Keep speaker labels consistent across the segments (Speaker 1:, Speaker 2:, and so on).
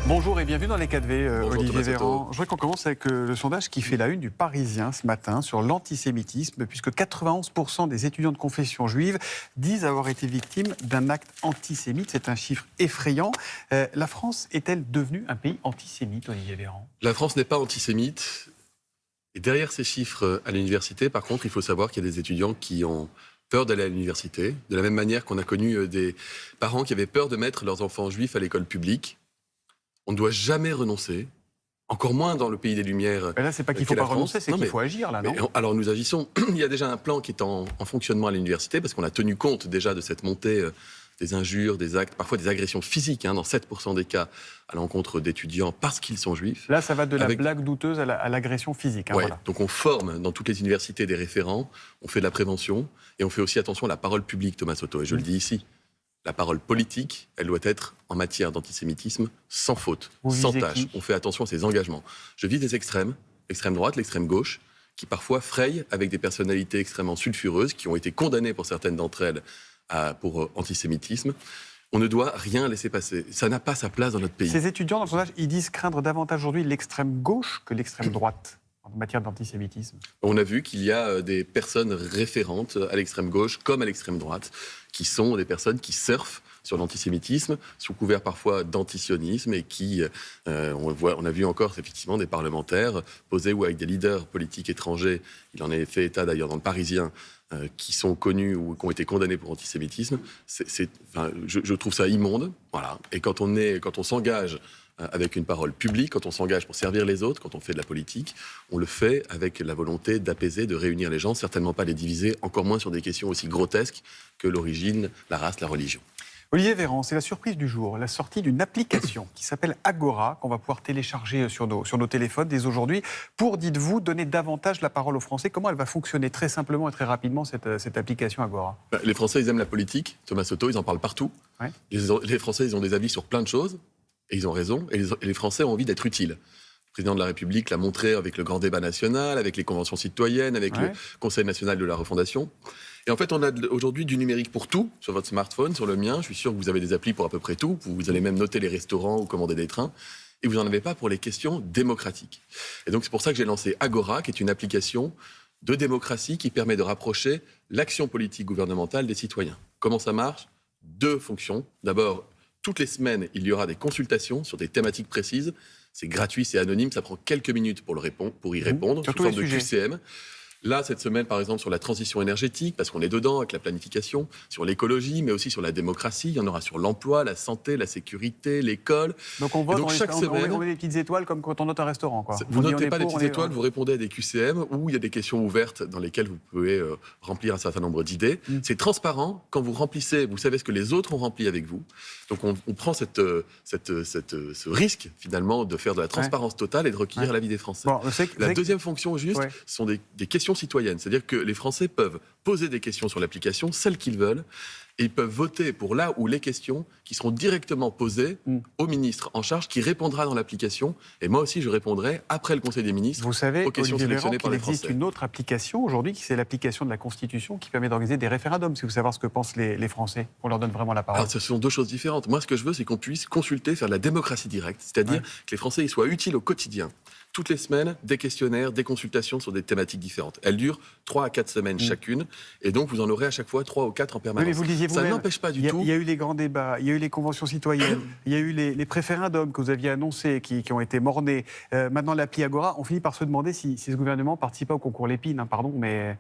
Speaker 1: Bonjour et bienvenue dans les 4V,
Speaker 2: Bonjour,
Speaker 1: Olivier
Speaker 2: Thomas
Speaker 1: Véran.
Speaker 2: Soto.
Speaker 1: Je voudrais qu'on commence avec le sondage qui fait la une du Parisien ce matin sur l'antisémitisme, puisque 91% des étudiants de confession juive disent avoir été victimes d'un acte antisémite. C'est un chiffre effrayant. La France est-elle devenue un pays antisémite, Olivier Véran ?
Speaker 2: La France n'est pas antisémite. Et derrière ces chiffres à l'université, par contre, il faut savoir qu'il y a des étudiants qui ont peur d'aller à l'université, de la même manière qu'on a connu des parents qui avaient peur de mettre leurs enfants juifs à l'école publique. On ne doit jamais renoncer, encore moins dans le pays des Lumières.
Speaker 1: Mais là, c'est pas qu'il ne faut pas renoncer, c'est qu'il faut agir, là, non ?
Speaker 2: Alors nous agissons. Il y a déjà un plan qui est en fonctionnement à l'université, parce qu'on a tenu compte déjà de cette montée des injures, des actes, parfois des agressions physiques, dans 7% des cas, à l'encontre d'étudiants parce qu'ils sont juifs.
Speaker 1: Là, ça va de la blague douteuse à l'agression physique. Voilà.
Speaker 2: Donc on forme dans toutes les universités des référents, on fait de la prévention, et on fait aussi attention à la parole publique, Thomas Soto, et je le dis ici. La parole politique, elle doit être, en matière d'antisémitisme, sans faute, sans tâche. On fait attention à ses engagements. Je vis des extrêmes, l'extrême droite, l'extrême gauche, qui parfois frayent avec des personnalités extrêmement sulfureuses, qui ont été condamnées pour certaines d'entre elles pour antisémitisme. On ne doit rien laisser passer. Ça n'a pas sa place dans notre pays.
Speaker 1: Ces étudiants, dans le sondage, ils disent craindre davantage aujourd'hui l'extrême gauche que l'extrême droite en matière d'antisémitisme.
Speaker 2: On a vu qu'il y a des personnes référentes à l'extrême gauche comme à l'extrême droite, qui sont des personnes qui surfent sur l'antisémitisme, sous couvert parfois d'antisionisme, et qui, on a vu encore effectivement des parlementaires posés ou avec des leaders politiques étrangers, il en est fait état d'ailleurs dans le Parisien, qui sont connus ou qui ont été condamnés pour antisémitisme. Je trouve ça immonde, voilà. Et quand on s'engage avec une parole publique, quand on s'engage pour servir les autres, quand on fait de la politique, on le fait avec la volonté d'apaiser, de réunir les gens, certainement pas les diviser, encore moins sur des questions aussi grotesques que l'origine, la race, la religion.
Speaker 1: Olivier Véran, c'est la surprise du jour, la sortie d'une application qui s'appelle Agora, qu'on va pouvoir télécharger sur nos téléphones dès aujourd'hui, pour, dites-vous, donner davantage la parole aux Français. Comment elle va fonctionner très simplement et très rapidement, cette application Agora ?
Speaker 2: Les Français, ils aiment la politique, Thomas Soto, ils en parlent partout. Ouais. Les Français, ils ont des avis sur plein de choses, et ils ont raison, et les Français ont envie d'être utiles. Le président de la République l'a montré avec le grand débat national, avec les conventions citoyennes, avec le Conseil national de la refondation. Et en fait, on a aujourd'hui du numérique pour tout, sur votre smartphone, sur le mien. Je suis sûr que vous avez des applis pour à peu près tout. Vous allez même noter les restaurants ou commander des trains. Et vous n'en avez pas pour les questions démocratiques. Et donc, c'est pour ça que j'ai lancé Agora, qui est une application de démocratie qui permet de rapprocher l'action politique gouvernementale des citoyens. Comment ça marche ? 2 fonctions. D'abord, toutes les semaines, il y aura des consultations sur des thématiques précises. C'est gratuit, c'est anonyme, ça prend quelques minutes pour y répondre, sous forme de QCM. Là, cette semaine, par exemple, sur la transition énergétique, parce qu'on est dedans avec la planification, sur l'écologie, mais aussi sur la démocratie. Il y en aura sur l'emploi, la santé, la sécurité, l'école.
Speaker 1: Donc on vote, chaque semaine, on met des petites étoiles comme quand on note un restaurant, quoi.
Speaker 2: Vous ne notez pas des petites étoiles, vous répondez à des QCM où il y a des questions ouvertes dans lesquelles vous pouvez remplir un certain nombre d'idées. C'est transparent. Quand vous remplissez, vous savez ce que les autres ont rempli avec vous. Donc on prend ce risque, finalement, de faire de la transparence totale et de recueillir l'avis des Français. Bon, la deuxième fonction, juste, sont des questions citoyennes. C'est-à-dire que les Français peuvent poser des questions sur l'application, celles qu'ils veulent, et ils peuvent voter pour là où les questions qui seront directement posées au ministre en charge, qui répondra dans l'application. Et moi aussi, je répondrai, après le Conseil des ministres, aux questions sélectionnées par les Français.
Speaker 1: Il existe une autre application aujourd'hui, qui c'est l'application de la Constitution, qui permet d'organiser des référendums, si vous savez ce que pensent les Français. On leur donne vraiment la parole.
Speaker 2: Alors, ce sont 2 choses différentes. Moi, ce que je veux, c'est qu'on puisse consulter, faire de la démocratie directe, c'est-à-dire que les Français ils soient utiles au quotidien. Toutes les semaines, des questionnaires, des consultations sur des thématiques différentes. Elles durent 3 à 4 semaines chacune, et donc vous en aurez à chaque fois 3 ou 4 en permanence.
Speaker 1: Mais vous le disiez
Speaker 2: ça n'empêche pas du tout.
Speaker 1: Il y a eu les grands débats, il y a eu les conventions citoyennes, il y a eu les préférendums que vous aviez annoncés, qui ont été mornés. Maintenant, l'appli Agora, on finit par se demander si ce gouvernement ne participe pas au concours Lépine, pardon, mais...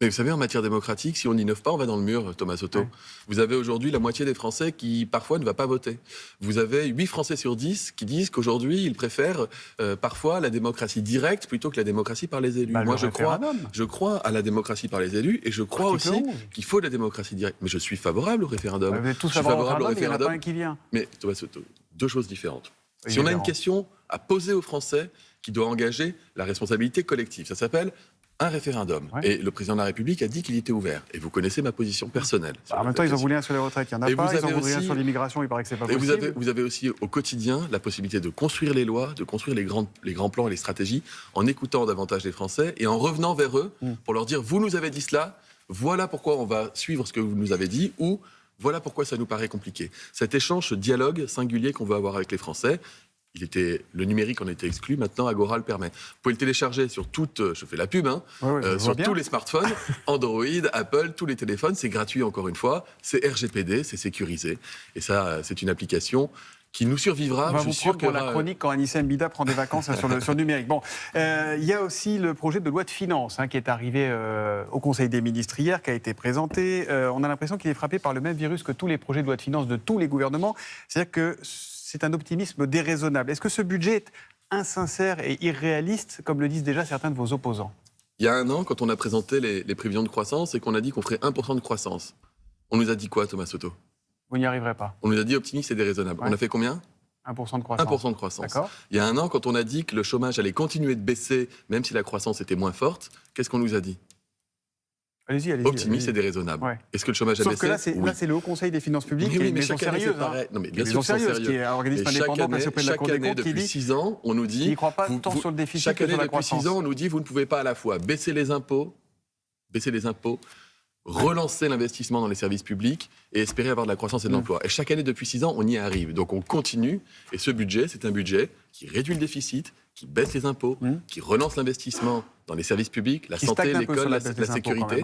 Speaker 2: Mais vous savez, en matière démocratique, si on n'innove pas, on va dans le mur, Thomas Soto. Ouais. Vous avez aujourd'hui la moitié des Français qui, parfois, ne va pas voter. Vous avez 8 Français sur 10 qui disent qu'aujourd'hui, ils préfèrent parfois la démocratie directe plutôt que la démocratie par les élus. Moi, je crois à la démocratie par les élus, et je crois aussi qu'il faut de la démocratie directe. Mais je suis favorable au référendum.
Speaker 1: Vous êtes tous favorable au référendum, il n'y en a pas un qui vient.
Speaker 2: Mais, Thomas Soto, 2 choses différentes. Si on a une question à poser aux Français qui doit engager la responsabilité collective, ça s'appelle un référendum. Et le président de la République a dit qu'il était ouvert. Et vous connaissez ma position personnelle.
Speaker 1: En même temps, ils en voulaient un sur les retraites, il n'y en a pas. Ils en voulaient un sur l'immigration, il paraît que c'est pas possible.
Speaker 2: Et vous avez aussi au quotidien la possibilité de construire les lois, de construire les grands plans et les stratégies, en écoutant davantage les Français et en revenant vers eux pour leur dire « Vous nous avez dit cela, voilà pourquoi on va suivre ce que vous nous avez dit » ou « Voilà pourquoi ça nous paraît compliqué ». Cet échange, ce dialogue singulier qu'on veut avoir avec les Français, le numérique en était exclu, maintenant Agora le permet. Vous pouvez le télécharger sur je fais la pub, sur tous les smartphones, Android, Apple, tous les téléphones, c'est gratuit encore une fois, c'est RGPD, c'est sécurisé, et ça, c'est une application qui nous survivra.
Speaker 1: On va vous prendre pour la chronique quand Anissa Mbida prend des vacances sur le numérique. Bon, il y a aussi le projet de loi de finances qui est arrivé au Conseil des ministres hier, qui a été présenté. On a l'impression qu'il est frappé par le même virus que tous les projets de loi de finances de tous les gouvernements. C'est-à-dire que c'est un optimisme déraisonnable. Est-ce que ce budget est insincère et irréaliste, comme le disent déjà certains de vos opposants ?
Speaker 2: Il y a un an, quand on a présenté les prévisions de croissance et qu'on a dit qu'on ferait 1% de croissance, on nous a dit quoi, Thomas Soto ?
Speaker 1: Vous n'y arriverez pas.
Speaker 2: On nous a dit optimiste et déraisonnable. Ouais. On a fait combien ?
Speaker 1: 1% de croissance.
Speaker 2: 1% de croissance.
Speaker 1: D'accord.
Speaker 2: Il y a un an, quand on a dit que le chômage allait continuer de baisser, même si la croissance était moins forte, qu'est-ce qu'on nous a dit ?
Speaker 1: Allez-y.
Speaker 2: Optimiste et déraisonnable. Ouais. Est-ce que le chômage a baissé ?
Speaker 1: Sauf que là, c'est le Haut Conseil des finances publiques qui est une maison sérieuse.
Speaker 2: Non, mais bien sûr, c'est sérieux.
Speaker 1: Qui est un organisme indépendant placé auprès de la Cour des comptes.
Speaker 2: Depuis 6 ans, on nous dit...
Speaker 1: Il ne croit pas tant sur le déficit que sur la croissance.
Speaker 2: Chaque année, depuis 6 ans, on nous dit vous ne pouvez pas à la fois baisser les impôts, relancer l'investissement dans les services publics et espérer avoir de la croissance et de l'emploi. Et chaque année, depuis 6 ans, on y arrive. Donc on continue. Et ce budget, c'est un budget qui réduit le déficit, qui baisse les impôts, qui relance l'investissement dans les services publics, la santé, l'école, la sécurité.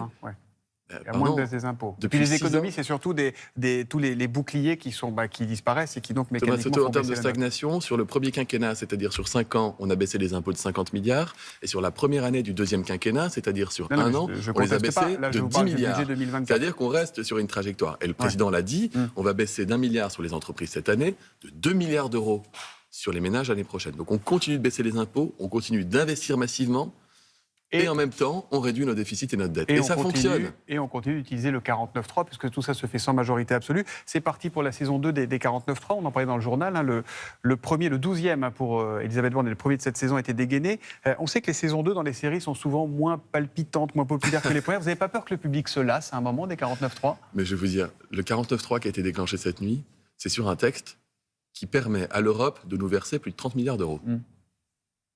Speaker 1: Il y a moins de baisse des impôts. Depuis les économies, c'est surtout tous les boucliers qui disparaissent et qui donc mécaniquement font
Speaker 2: en termes de stagnation, sur le premier quinquennat, c'est-à-dire sur 5 ans, on a baissé les impôts de 50 milliards. Et sur la première année du deuxième quinquennat, c'est-à-dire sur un an, on les a baissés de 10 milliards. C'est-à-dire qu'on reste sur une trajectoire. Et le président l'a dit, on va baisser d'1 milliard sur les entreprises cette année, de 2 milliards d'euros sur les ménages l'année prochaine. Donc on continue de baisser les impôts, on continue d'investir massivement. Et en même temps, on réduit nos déficits et notre dette. Et ça fonctionne.
Speaker 1: Et on continue d'utiliser le 49.3, puisque tout ça se fait sans majorité absolue. C'est parti pour la saison 2 des 49.3. On en parlait dans le journal. Le 12e pour Elisabeth Borne et le premier de cette saison était dégainé. On sait que les saisons 2 dans les séries sont souvent moins palpitantes, moins populaires que les premières. Vous n'avez pas peur que le public se lasse à un moment des 49.3 ?
Speaker 2: Mais je vais vous dire, le 49.3 qui a été déclenché cette nuit, c'est sur un texte qui permet à l'Europe de nous verser plus de 30 milliards d'euros.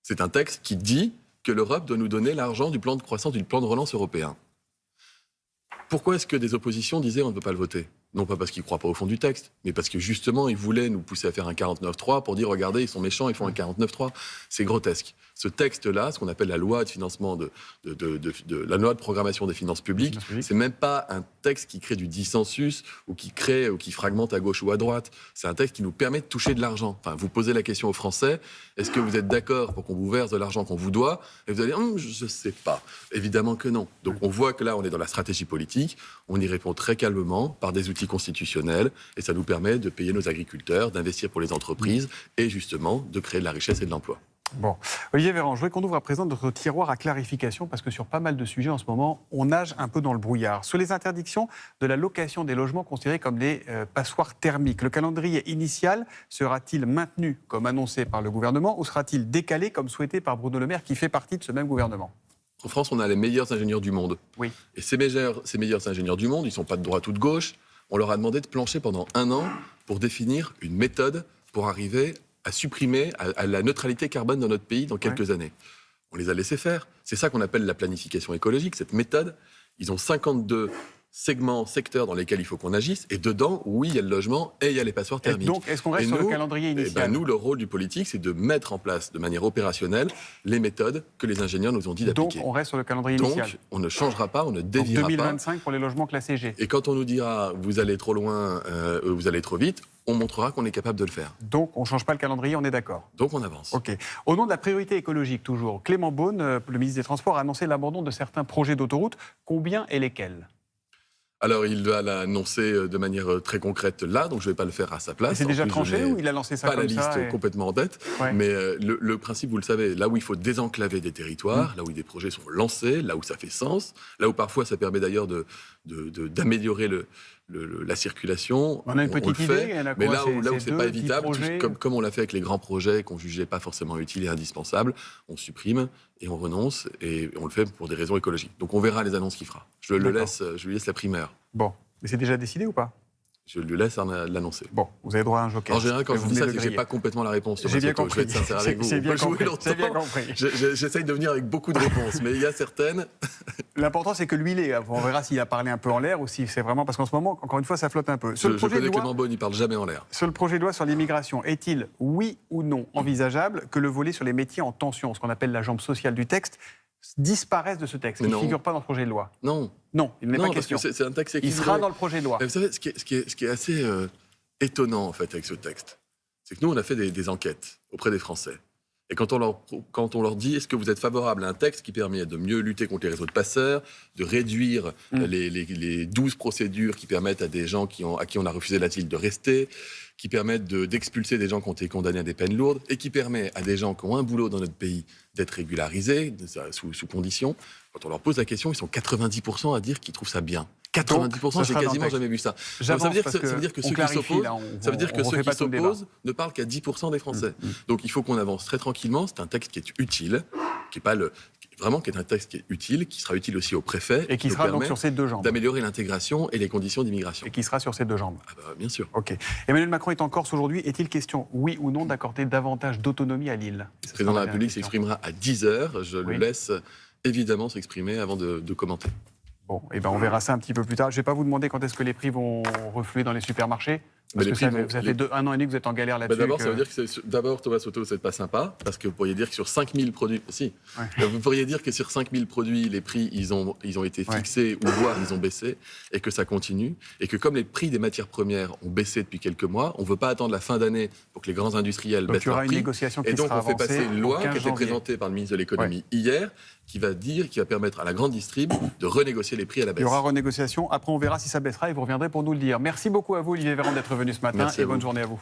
Speaker 2: C'est un texte qui dit que l'Europe doit nous donner l'argent du plan de croissance, du plan de relance européen. Pourquoi est-ce que des oppositions disaient on ne peut pas le voter ? Non pas parce qu'ils ne croient pas au fond du texte, mais parce que justement, ils voulaient nous pousser à faire un 49.3 pour dire regardez, ils sont méchants, ils font un 49.3. C'est grotesque. Ce texte-là, ce qu'on appelle la loi de financement la loi de programmation des finances publiques, c'est même pas un texte qui crée du dissensus ou qui fragmente à gauche ou à droite. C'est un texte qui nous permet de toucher de l'argent. Enfin, vous posez la question aux Français, est-ce que vous êtes d'accord pour qu'on vous verse de l'argent qu'on vous doit ? Et vous allez dire je ne sais pas. Évidemment que non. Donc on voit que là, on est dans la stratégie politique. On y répond très calmement par des outils constitutionnels et ça nous permet de payer nos agriculteurs, d'investir pour les entreprises et justement de créer de la richesse et de l'emploi.
Speaker 1: Bon, Olivier Véran, je voudrais qu'on ouvre à présent notre tiroir à clarification parce que sur pas mal de sujets en ce moment, on nage un peu dans le brouillard. Sur les interdictions de la location des logements considérés comme des passoires thermiques, le calendrier initial sera-t-il maintenu comme annoncé par le gouvernement ou sera-t-il décalé comme souhaité par Bruno Le Maire qui fait partie de ce même gouvernement ?
Speaker 2: En France, on a les meilleurs ingénieurs du monde.
Speaker 1: Oui.
Speaker 2: Et ces meilleurs ingénieurs du monde, ils ne sont pas de droite ou de gauche. On leur a demandé de plancher pendant 1 an pour définir une méthode pour arriver à supprimer à la neutralité carbone dans notre pays dans quelques années. On les a laissés faire. C'est ça qu'on appelle la planification écologique, cette méthode. Ils ont 52 secteurs dans lesquels il faut qu'on agisse. Et dedans, oui, il y a le logement et il y a les passoires thermiques.
Speaker 1: Et donc, est-ce qu'on reste sur le calendrier initial ?
Speaker 2: Nous, le rôle du politique, c'est de mettre en place de manière opérationnelle les méthodes que les ingénieurs nous ont dit d'appliquer.
Speaker 1: Donc, on reste sur le calendrier initial.
Speaker 2: Donc, on ne changera pas, on ne déviera pas.
Speaker 1: 2025 pour les logements classés G.
Speaker 2: Et quand on nous dira « vous allez trop loin, vous allez trop vite », on montrera qu'on est capable de le faire.
Speaker 1: Donc, on ne change pas le calendrier, on est d'accord.
Speaker 2: Donc, on avance.
Speaker 1: OK. Au nom de la priorité écologique, toujours, Clément Beaune, le ministre des Transports, a annoncé l'abandon de certains projets d'autoroute. Combien et lesquels ?
Speaker 2: Alors, il va l'annoncer de manière très concrète là, donc je ne vais pas le faire à sa place.
Speaker 1: C'est déjà tranché ou il a lancé ça comme ça ?
Speaker 2: Pas la liste complètement en tête, mais le principe, vous le savez, là où il faut désenclaver des territoires, là où des projets sont lancés, là où ça fait sens, là où parfois ça permet d'ailleurs d'améliorer la circulation.
Speaker 1: On a une petite idée,
Speaker 2: mais là où c'est pas évitable, comme on l'a fait avec les grands projets qu'on jugeait pas forcément utiles et indispensables, on supprime et on renonce et on le fait pour des raisons écologiques. Donc on verra les annonces qu'il fera. Je lui laisse la primeur.
Speaker 1: Bon, mais c'est déjà décidé ou pas ?
Speaker 2: Je lui laisse l'annoncer.
Speaker 1: Bon, vous avez droit à un joker.
Speaker 2: En général, quand je vous dis ça, c'est que je n'ai pas complètement la réponse.
Speaker 1: J'ai bien compris.
Speaker 2: Je vais être sincère avec vous.
Speaker 1: J'ai bien compris.
Speaker 2: J'essaye de venir avec beaucoup de réponses, mais il y a certaines
Speaker 1: L'important, c'est que lui, on verra s'il a parlé un peu en l'air ou si c'est vraiment... Parce qu'en ce moment, encore une fois, ça flotte un peu.
Speaker 2: Je connais Clément Beaune, il ne parle jamais en l'air.
Speaker 1: Sur le projet de loi sur l'immigration, est-il, oui ou non, envisageable que le volet sur les métiers en tension, ce qu'on appelle la jambe sociale du texte, disparaisse de ce texte, qui ne figure pas dans le projet de loi?
Speaker 2: Non.
Speaker 1: Non, il n'est pas question.
Speaker 2: Parce que c'est un texte
Speaker 1: il sera dans le projet de loi.
Speaker 2: Vous savez, ce qui est assez étonnant, en fait, avec ce texte, c'est que nous, on a fait des enquêtes auprès des Français. Et quand on leur dit, est-ce que vous êtes favorable à un texte qui permet de mieux lutter contre les réseaux de passeurs, de réduire les 12 procédures qui permettent à des gens à qui on a refusé l'asile de rester, qui permettent d'expulser des gens qui ont été condamnés à des peines lourdes, et qui permet à des gens qui ont un boulot dans notre pays d'être régularisés sous conditions, quand on leur pose la question, ils sont 90% à dire qu'ils trouvent ça bien. 90%, j'ai quasiment jamais vu ça. Ça veut dire que ceux qui s'opposent ne parlent qu'à 10% des Français. Donc il faut qu'on avance très tranquillement. C'est un texte qui est utile, qui est un texte qui est utile, qui sera utile aussi au préfet.
Speaker 1: Et qui sera donc sur ses deux jambes.
Speaker 2: D'améliorer l'intégration et les conditions d'immigration.
Speaker 1: Et qui sera sur ses deux jambes.
Speaker 2: Ah bah, bien sûr.
Speaker 1: Ok. Emmanuel Macron est en Corse aujourd'hui. Est-il question, oui ou non, d'accorder davantage d'autonomie à Lille?
Speaker 2: Le président de la République s'exprimera à 10h. Je le laisse évidemment s'exprimer avant de commenter.
Speaker 1: Bon, et ben on verra ça un petit peu plus tard. Je ne vais pas vous demander quand est-ce que les prix vont refluer dans les supermarchés. Parce que ça fait 1 an et demi que vous êtes en galère là-dessus.
Speaker 2: D'abord, ça veut dire que Thomas Soto, vous n'êtes pas sympa, parce que vous pourriez dire que sur 5000 produits... Vous pourriez dire que sur 5000 produits, les prix, ils ont été fixés, ou voire ils ont baissé, et que ça continue. Et que comme les prix des matières premières ont baissé depuis quelques mois, on ne veut pas attendre la fin d'année pour que les grands industriels baissent leurs prix. Et donc, on fait passer une loi qui a été présentée par le ministre de l'économie hier, qui va permettre à la grande distrib de renégocier les prix à la baisse.
Speaker 1: Il y aura renégociation. Après, on verra si ça baissera et vous reviendrez pour nous le dire. Merci beaucoup à vous, Olivier Véran, d'être venu ce matin. Merci et bonne journée à vous.